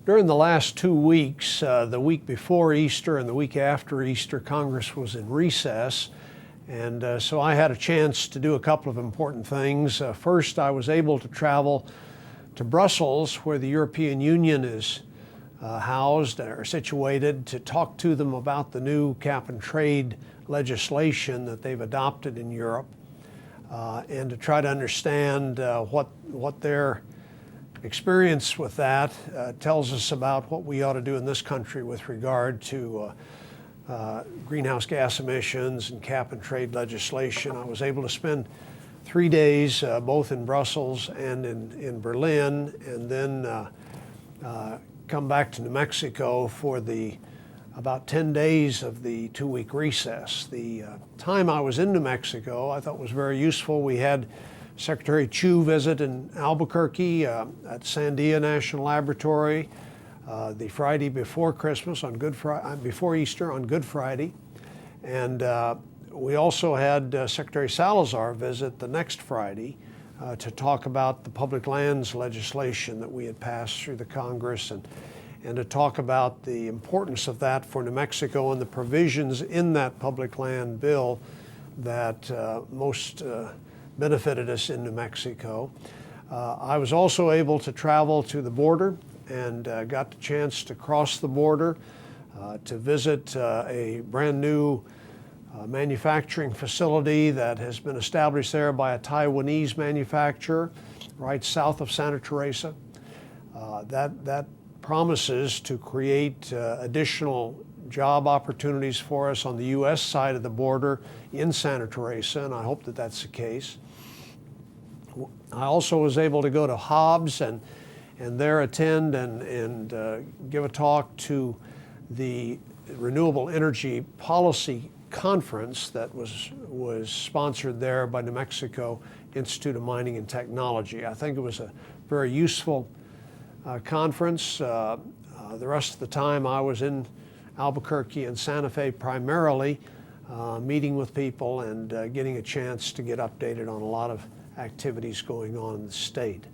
During the last 2 weeks, the week before Easter and the week after Easter, Congress was in recess. And so I had a chance to do a couple of important things. First, I was able to travel to Brussels, where the European Union is housed or situated, to talk to them about the new cap and trade legislation that they've adopted in Europe, and to try to understand what their experience with that tells us about what we ought to do in this country with regard to greenhouse gas emissions and cap and trade legislation. I was able to spend 3 days both in Brussels and in Berlin, and then come back to New Mexico for about 10 days of the 2-week recess. The time I was in New Mexico I thought was very useful. We had Secretary Chu visit in Albuquerque at Sandia National Laboratory the Friday before Christmas, before Easter on Good Friday. And we also had Secretary Salazar visit the next Friday to talk about the public lands legislation that we had passed through the Congress, and to talk about the importance of that for New Mexico and the provisions in that public land bill that most benefited us in New Mexico. I was also able to travel to the border and got the chance to cross the border to visit a brand new manufacturing facility that has been established there by a Taiwanese manufacturer right south of Santa Teresa. That promises to create additional job opportunities for us on the U.S. side of the border in Santa Teresa, and I hope that that's the case. I also was able to go to Hobbs and there attend and give a talk to the Renewable Energy Policy Conference that was sponsored there by New Mexico Institute of Mining and Technology. I think it was a very useful conference. The rest of the time I was in Albuquerque and Santa Fe primarily, meeting with people and getting a chance to get updated on a lot of activities going on in the state.